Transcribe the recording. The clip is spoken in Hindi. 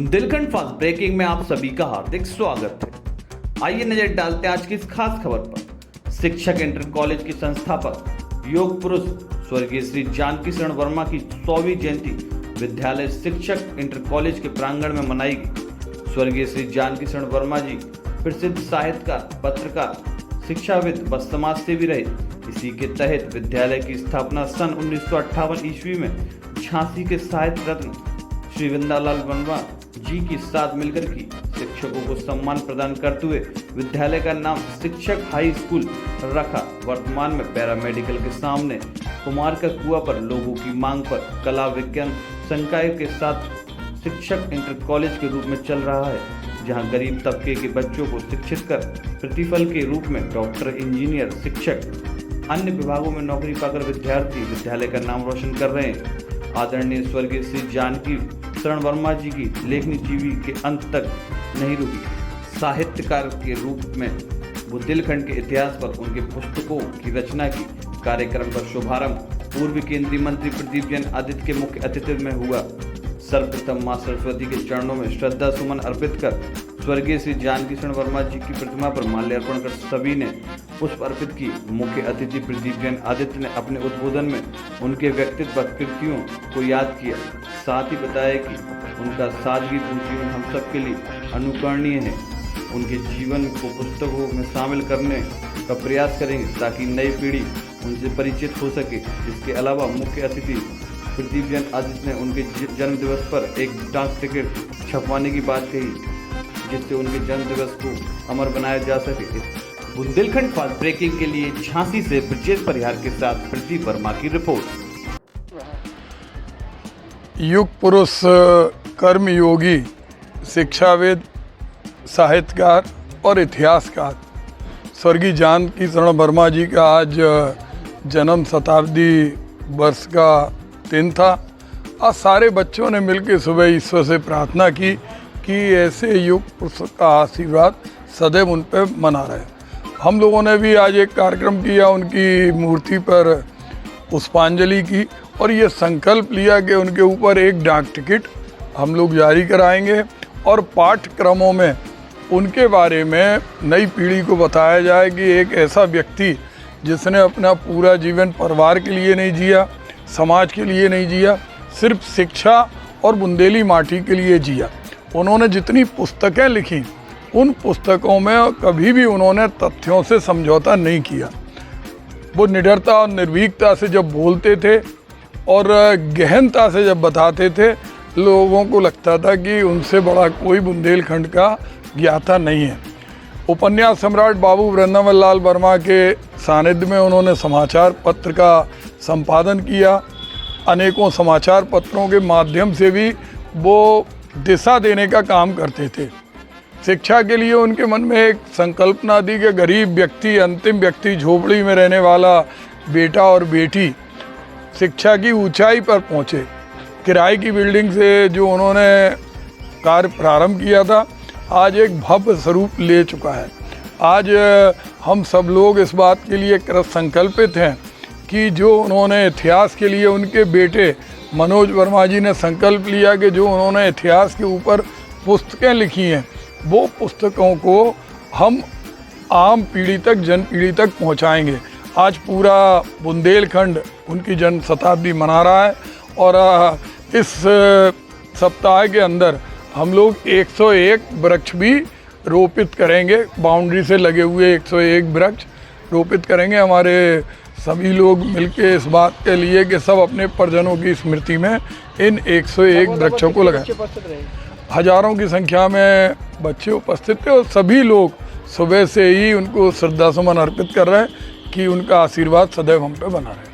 बुंदेलखंड फास्ट ब्रेकिंग में आप सभी का हार्दिक स्वागत है। आइए नजर डालते हैं आज की इस खास खबर पर। शिक्षक इंटर कॉलेज के संस्थापक योग पुरुष स्वर्गीय श्री जानकी शरण वर्मा की 100वीं जयंती विद्यालय शिक्षक इंटर कॉलेज के प्रांगण में मनाई गई। स्वर्गीय श्री जानकी शरण वर्मा जी प्रसिद्ध साहित्यकार, पत्रकार, शिक्षाविद व समाज सेवी रहे। इसी के तहत विद्यालय की स्थापना सन 1958 ईस्वी में झांसी के साहित्य रत्न श्री वृंदालाल वर्मा जी के साथ मिलकर की। शिक्षकों को सम्मान प्रदान करते हुए विद्यालय का नाम शिक्षक हाई स्कूल रखा। वर्तमान में पैरामेडिकल के सामने कुमार का कुआं पर लोगों की मांग पर कला विज्ञान संकाय के साथ शिक्षक इंटर कॉलेज के रूप में चल रहा है, जहां गरीब तबके के बच्चों को शिक्षित कर प्रतिफल के रूप में डॉक्टर, इंजीनियर, शिक्षक, अन्य विभागों में नौकरी पाकर विद्यार्थी विद्यालय का नाम रोशन कर रहे हैं। आदरणीय स्वर्गीय श्री जानकी शरण वर्मा जी की लेखनी जीवन के अंत तक नहीं रुकी। साहित्यकार के रूप में बुंदेलखंड के इतिहास पर उनके पुस्तकों की रचना की। कार्यक्रम का शुभारंभ पूर्व केंद्रीय मंत्री प्रदीप जैन आदित्य के मुख्य अतिथि में हुआ। सर्वप्रथम मां सरस्वती के चरणों में श्रद्धा सुमन अर्पित कर स्वर्गीय श्री जानकी शरण वर्मा जी की प्रतिमा पर माल्यार्पण कर सभी ने पुष्प अर्पित की। मुख्य अतिथि प्रदीप जैन आदित्य ने अपने उद्बोधन में उनके व्यक्तित्व व कृतियों को याद किया। साथ ही बताया कि उनका सादगीपूर्ण जीवन हम सबके लिए अनुकरणीय है। उनके जीवन को पुस्तकों में शामिल करने का प्रयास करेंगे ताकि नई पीढ़ी उनसे परिचित हो सके। इसके अलावा मुख्य अतिथि प्रदीप जैन आदित्य ने उनके जन्म दिवस पर एक डाक टिकट छपवाने की बात कही, जिससे उनके जन्म दिवस को अमर बनाया जा सके। बुंदेलखंड फास्ट ब्रेकिंग के लिए झांसी से ब्रजेश परिहार के साथ प्रदीप वर्मा की रिपोर्ट। युग पुरुष, कर्मयोगी, शिक्षाविद, साहित्यकार और इतिहासकार स्वर्गीय जानकी शरण वर्मा जी का आज जन्म शताब्दी वर्ष का दिन था। आज सारे बच्चों ने मिलकर सुबह ईश्वर से प्रार्थना की कि ऐसे युग पुरुष का आशीर्वाद सदैव उन पर बना रहे। हम लोगों ने भी आज एक कार्यक्रम किया, उनकी मूर्ति पर पुष्पांजलि की और ये संकल्प लिया कि उनके ऊपर एक डाक टिकट हम लोग जारी कराएंगे और पाठ्यक्रमों में उनके बारे में नई पीढ़ी को बताया जाए कि एक ऐसा व्यक्ति जिसने अपना पूरा जीवन परिवार के लिए नहीं जिया, समाज के लिए नहीं जिया, सिर्फ शिक्षा और बुंदेली माटी के लिए जिया। उन्होंने जितनी पुस्तकें लिखी, उन पुस्तकों में कभी भी उन्होंने तथ्यों से समझौता नहीं किया। वो निडरता और निर्भीकता से जब बोलते थे और गहनता से जब बताते थे, लोगों को लगता था कि उनसे बड़ा कोई बुंदेलखंड का ज्ञाता नहीं है। उपन्यास सम्राट बाबू वृंदावन लाल वर्मा के सानिध्य में उन्होंने समाचार पत्र का संपादन किया। अनेकों समाचार पत्रों के माध्यम से भी वो दिशा देने का काम करते थे। शिक्षा के लिए उनके मन में एक संकल्पना थी कि गरीब व्यक्ति, अंतिम व्यक्ति, झोपड़ी में रहने वाला बेटा और बेटी शिक्षा की ऊंचाई पर पहुँचे। किराए की बिल्डिंग से जो उन्होंने कार्य प्रारंभ किया था, आज एक भव्य स्वरूप ले चुका है। आज हम सब लोग इस बात के लिए कृत संकल्पित हैं कि जो उन्होंने इतिहास के लिए उनके बेटे मनोज वर्मा जी ने संकल्प लिया कि जो उन्होंने इतिहास के ऊपर पुस्तकें लिखी हैं, वो पुस्तकों को हम आम पीढ़ी तक, जन पीढ़ी तक पहुंचाएंगे। आज पूरा बुंदेलखंड उनकी जन्म शताब्दी मना रहा है और इस सप्ताह के अंदर हम लोग 101 वृक्ष भी रोपित करेंगे। बाउंड्री से लगे हुए 101 वृक्ष रोपित करेंगे। हमारे सभी लोग मिलके इस बात के लिए कि सब अपने परिजनों की स्मृति में इन 101 वृक्षों को लगाएं। हजारों की संख्या में बच्चे उपस्थित थे और सभी लोग सुबह से ही उनको श्रद्धा सुमन अर्पित कर रहे हैं कि उनका आशीर्वाद सदैव हम पे बना रहे।